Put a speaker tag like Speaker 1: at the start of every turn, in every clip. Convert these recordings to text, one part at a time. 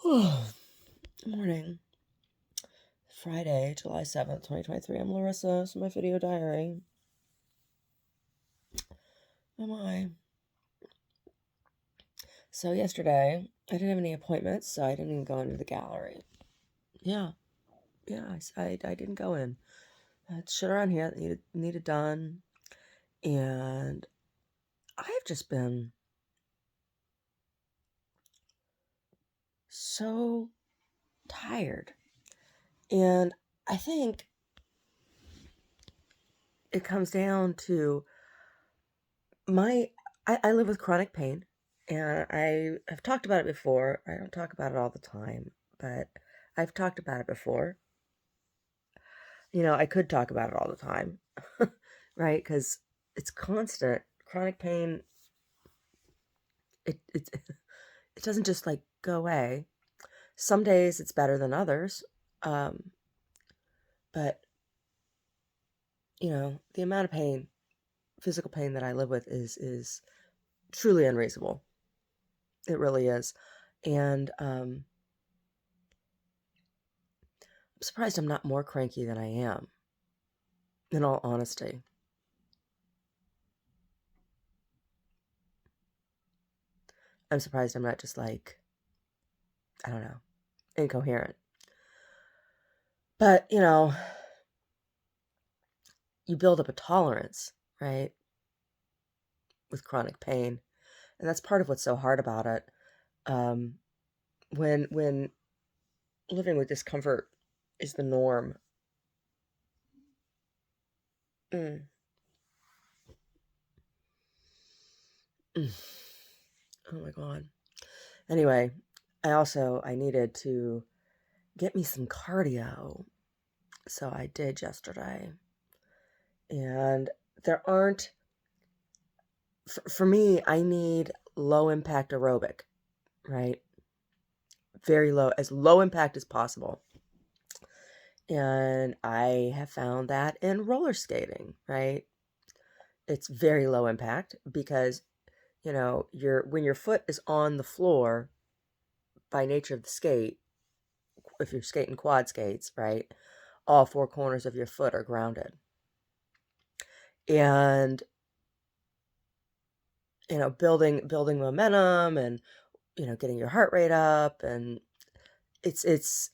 Speaker 1: Morning. Friday, July 7th, 2023. I'm Larissa. This is my video diary. Am I? So yesterday, I didn't have any appointments, so I didn't even go into the gallery. Yeah. I didn't go in. I had shit around here that needed done. And I've just been so tired. And I think it comes down to I live with chronic pain, and I have talked about it before. I don't talk about it all the time, but I've talked about it before. I could talk about it all the time, right? Because it's constant. Chronic pain, it it doesn't just like go away. Some days it's better than others, um, but the amount of pain, physical pain that I live with is truly unreasonable. It really is, and I'm surprised I'm not more cranky than I am, in all honesty. I'm surprised I'm not just like, I don't know, incoherent. But, you build up a tolerance, right, with chronic pain. And that's part of what's so hard about it. Um, when living with discomfort is the norm. Mm. Mm. Oh my God. Anyway, I needed to get me some cardio. So I did yesterday. And there aren't, for me, I need low impact aerobic, right? Very low, as low impact as possible. And I have found that in roller skating, right? It's very low impact because, when your foot is on the floor by nature of the skate, if you're skating quad skates, right? All four corners of your foot are grounded. And, building momentum and, getting your heart rate up, and it's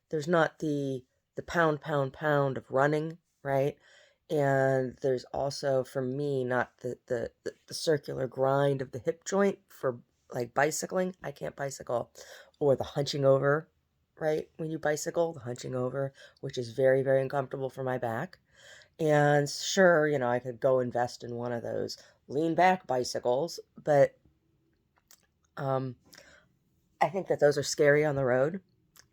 Speaker 1: there's not the pound of running, right? And there's also, for me, not the circular grind of the hip joint for like bicycling. I can't bicycle. Or the hunching over, right? When you bicycle, the hunching over, which is very, very uncomfortable for my back. And sure, I could go invest in one of those lean back bicycles, but um, I think that those are scary on the road,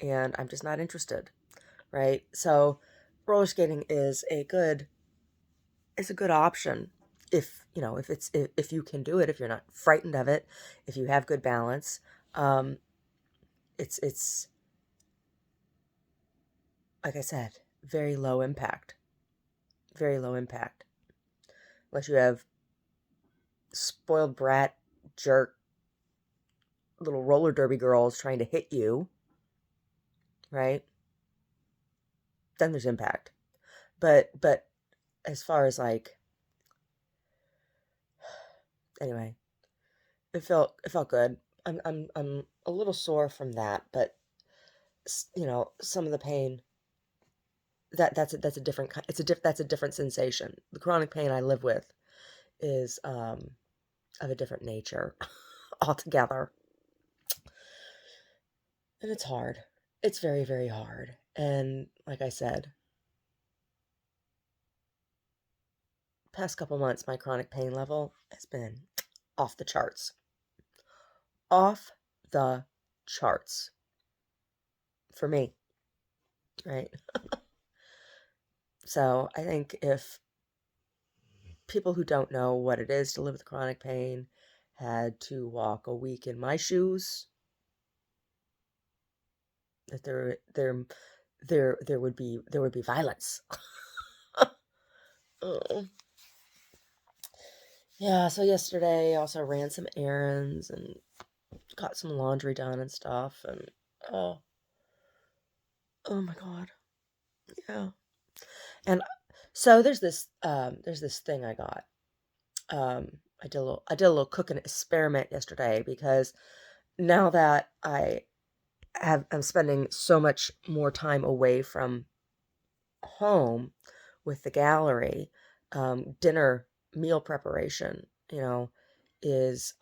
Speaker 1: and I'm just not interested, right? So roller skating is a good option if you can do it, if you're not frightened of it, if you have good balance. Um, it's like I said, very low impact, very low impact. Unless you have spoiled brat, jerk, little roller derby girls trying to hit you, right? Then there's impact. But as far as like, anyway, it felt good. I'm a little sore from that, but some of the pain, that's a different kind. That's a different sensation. The chronic pain I live with is of a different nature altogether, and it's hard. It's very, very hard. And like I said, past couple months, my chronic pain level has been off the charts. Off the charts for me, right? So I think if people who don't know what it is to live with chronic pain had to walk a week in my shoes, that there would be violence. Oh. Yeah, so yesterday I also ran some errands and got some laundry done and stuff, and oh, oh my God, yeah. And so there's this thing I got. I did a little cooking experiment yesterday because now that I'm spending so much more time away from home with the gallery, dinner meal preparation, is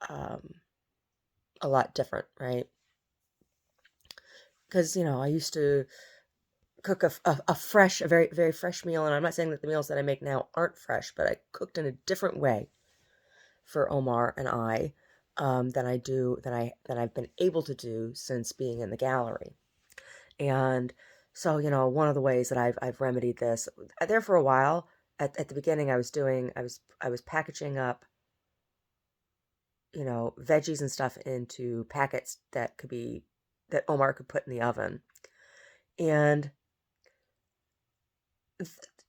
Speaker 1: um, a lot different, right? Because I used to cook a fresh, a very very fresh meal, and I'm not saying that the meals that I make now aren't fresh, but I cooked in a different way for Omar and I than I've been able to do since being in the gallery. And so, one of the ways that I've remedied this there for a while, at the beginning, I was packaging up, veggies and stuff into packets that Omar could put in the oven. And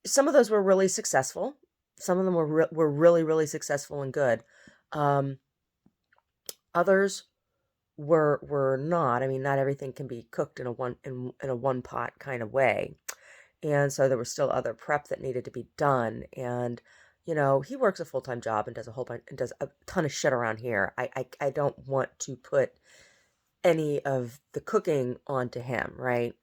Speaker 1: some of those were really successful. Some of them were really, really successful and good. Um, Others were not. I mean, not everything can be cooked in a one pot kind of way. And so there was still other prep that needed to be done. And he works a full-time job and does a whole bunch and does a ton of shit around here. I don't want to put any of the cooking onto him, right?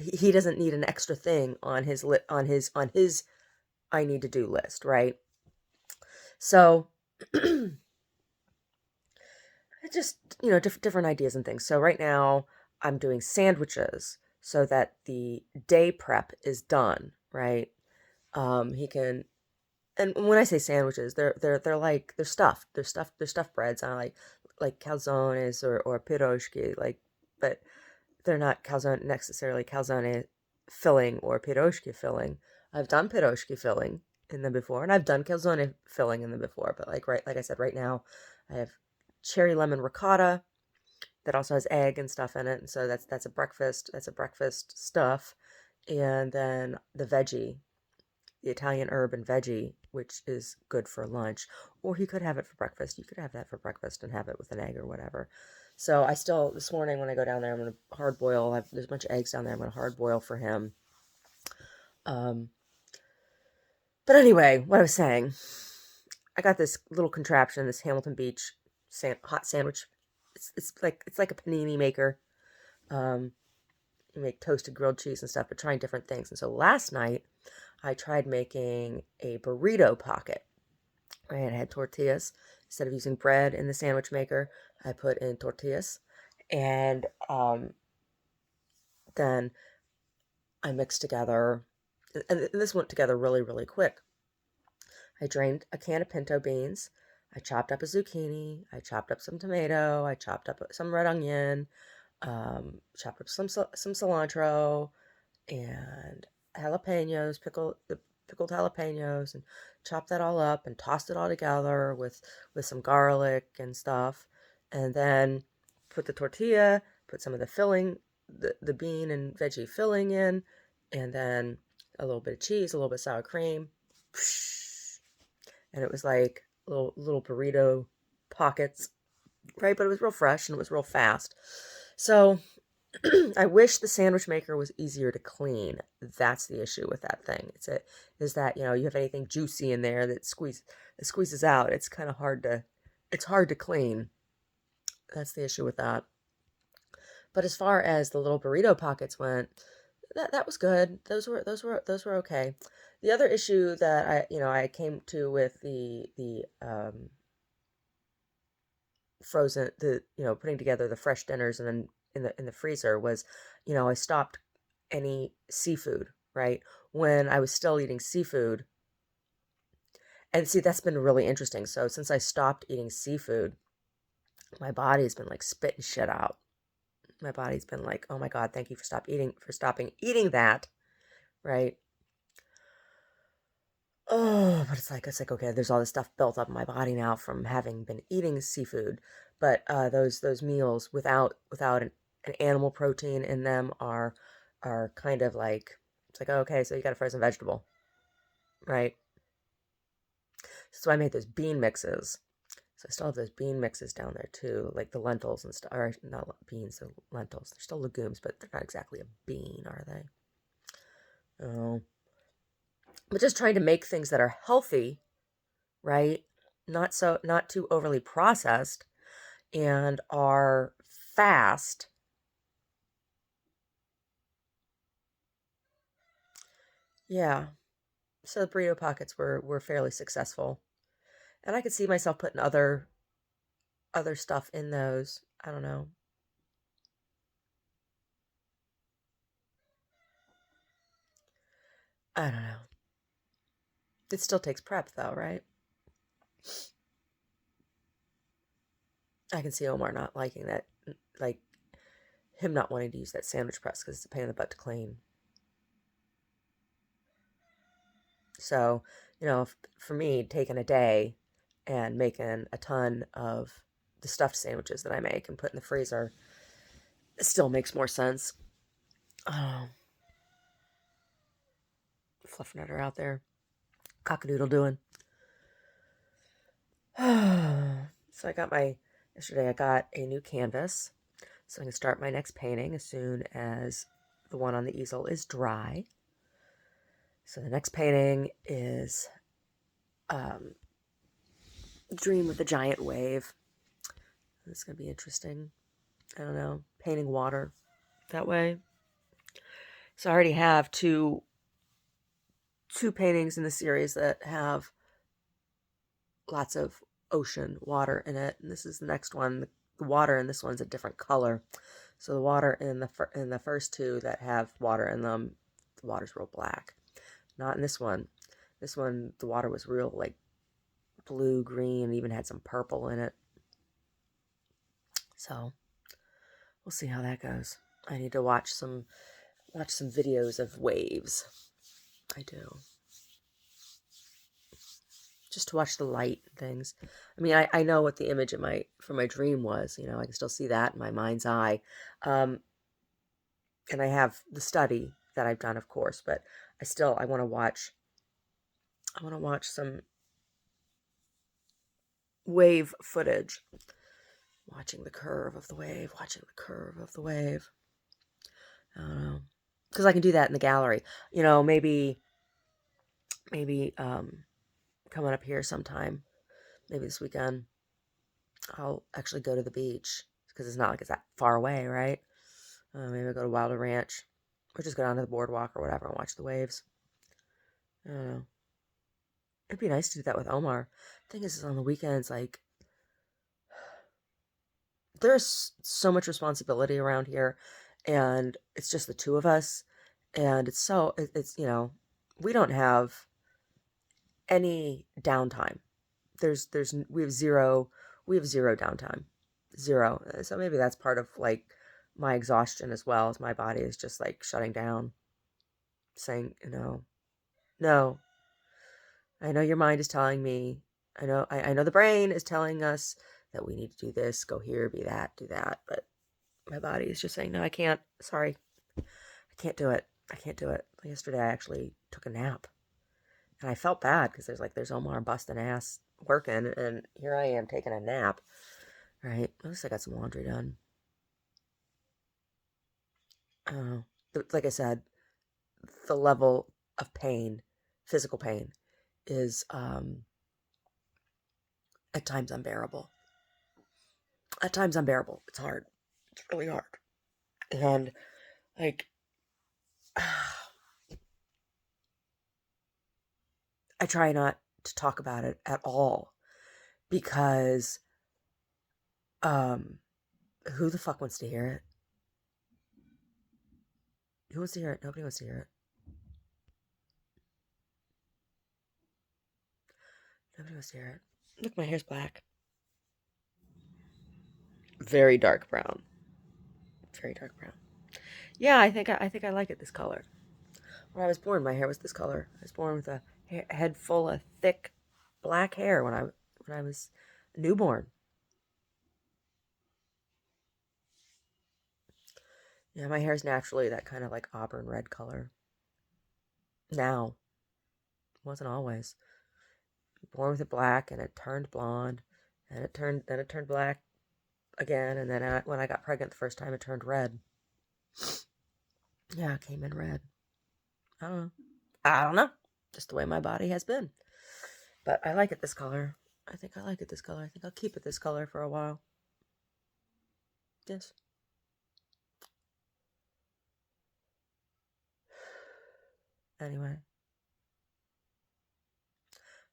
Speaker 1: He doesn't need an extra thing on his I need to do list, right? So just different ideas and things. So right now I'm doing sandwiches so that the day prep is done, right? He can, and when I say sandwiches, they're stuffed. They're stuffed breads. I like calzones or pierogi, but they're not calzone necessarily calzone filling or pierogi filling. I've done pierogi filling in them before, and I've done calzone filling in them before. But like I said, right now I have cherry lemon ricotta that also has egg and stuff in it, and so that's a breakfast. That's a breakfast stuff, and then the Italian herb and veggie, which is good for lunch, or you could have it for breakfast. You could have that for breakfast and have it with an egg or whatever. So I still, this morning when I go down there, I'm going to hard boil. There's a bunch of eggs down there. I'm going to hard boil for him. Um, but anyway, what I was saying, I got this little contraption, this Hamilton Beach hot sandwich. It's like a panini maker. Um, you make toasted grilled cheese and stuff, but trying different things. And so last night I tried making a burrito pocket. Right, I had tortillas. Instead of using bread in the sandwich maker, I put in tortillas. And then I mixed together, and this went together really, really quick. I drained a can of pinto beans. I chopped up a zucchini. I chopped up some tomato. I chopped up some red onion. Chopped up some cilantro and jalapenos, pickled jalapenos, and chopped that all up and tossed it all together with some garlic and stuff, and then put the tortilla, put some of the filling, the bean and veggie filling in, and then a little bit of cheese, a little bit of sour cream, and it was like little burrito pockets, right? But it was real fresh and it was real fast. So I wish the sandwich maker was easier to clean. That's the issue with that thing. Is that, you have anything juicy in there that squeezes out. It's hard to clean. That's the issue with that. But as far as the little burrito pockets went, that was good. Those were okay. The other issue that I came to with the frozen, putting together the fresh dinners and then in the freezer was, I stopped any seafood, right? When I was still eating seafood. And see, that's been really interesting. So since I stopped eating seafood, my body's been like spitting shit out. My body's been like, "Oh my God, thank you for stopping eating that." Right? Oh, but it's like okay, there's all this stuff built up in my body now from having been eating seafood. But those meals without an animal protein in them are kind of like, it's like, oh, okay, so you got a frozen vegetable, right? So I made those bean mixes. So I still have those bean mixes down there too, like the lentils and stuff, or not beans, they're lentils. They're still legumes, but they're not exactly a bean, are they? Oh, but just trying to make things that are healthy, right? Not too overly processed and are fast. Yeah. So the burrito pockets were fairly successful. And I could see myself putting other stuff in those. I don't know. I don't know. It still takes prep though, right? I can see Omar not liking that, like him not wanting to use that sandwich press because it's a pain in the butt to clean. So, for me, taking a day and making a ton of the stuffed sandwiches that I make and put in the freezer still makes more sense. Oh, Fluffernutter out there. Cockadoodle doing. So yesterday I got a new canvas. So I'm going to start my next painting as soon as the one on the easel is dry. So the next painting is um, Dream with a Giant Wave. It's going to be interesting. I don't know, painting water that way. So I already have two paintings in the series that have lots of ocean water in it, and this is the next one. The water in this one's a different color. So the water in the first two that have water in them, the water's real black. Not in this one. This one, the water was real like blue, green, and even had some purple in it. So we'll see how that goes. I need to watch some videos of waves. I do. Just to watch the light and things. I mean, I know what the image for my dream was. I can still see that in my mind's eye. Um, and I have the study that I've done, of course, but I want to watch. I want to watch some wave footage. Watching the curve of the wave. Watching the curve of the wave. I don't know, because I can do that in the gallery. Maybe coming up here sometime. Maybe this weekend. I'll actually go to the beach because it's not like it's that far away, right? Maybe I'll go to Wilder Ranch or just go down to the boardwalk or whatever and watch the waves. I don't know. It'd be nice to do that with Omar. The thing is on the weekends, like, there's so much responsibility around here, and it's just the two of us, and we don't have any downtime. We have zero downtime. Zero. So maybe that's part of like my exhaustion as well, as my body is just like shutting down, saying, no, I know your mind is telling me, I know the brain is telling us that we need to do this, go here, be that, do that, but my body is just saying, no, I can't. Sorry. I can't do it. I can't do it. Yesterday I actually took a nap. And I felt bad because there's Omar busting ass working, and here I am taking a nap. Right? At least I got some laundry done. Oh, like I said, the level of pain, physical pain, is at times unbearable. At times unbearable. It's hard. It's really hard. And like, I try not to talk about it at all because who the fuck wants to hear it? Who wants to hear it? Nobody wants to hear it. Nobody wants to hear it. Look, my hair's black. Very dark brown. Very dark brown. Yeah, I think I like it this color. When I was born, my hair was this color. I was born with a head full of thick black hair when I was a newborn. Yeah, my hair is naturally that kind of like auburn red color. Now, it wasn't always. born with it black, and it turned blonde, and then it turned black again, and then when I got pregnant the first time, it turned red. Yeah, it came in red. I don't know. I don't know. Just the way my body has been. But I like it this color. I think I like it this color. I think I'll keep it this color for a while. Yes. Anyway.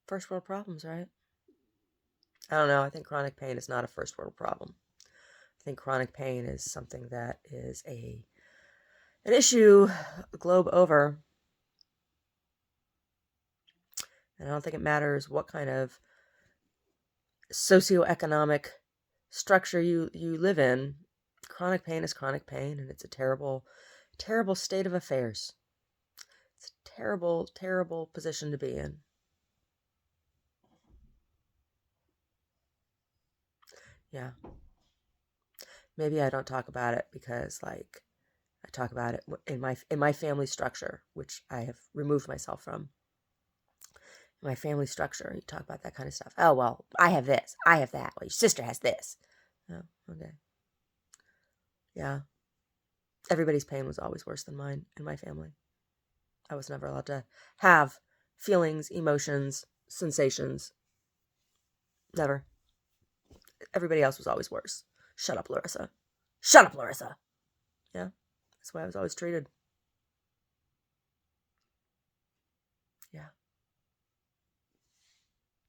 Speaker 1: First world problems, right? I don't know. I think chronic pain is not a first world problem. I think chronic pain is something that is an issue the globe over. And I don't think it matters what kind of socioeconomic structure you live in. Chronic pain is chronic pain, and it's a terrible, terrible state of affairs. It's a terrible, terrible position to be in. Yeah. Maybe I don't talk about it because, like, I talk about it in my family structure, which I have removed myself from. My family structure, you talk about that kind of stuff. Oh, well, I have this, I have that. Well, your sister has this. Oh, okay. Yeah. Everybody's pain was always worse than mine in my family. I was never allowed to have feelings, emotions, sensations. Never. Everybody else was always worse. Shut up, Larissa. Shut up, Larissa. Yeah. That's why I was always treated.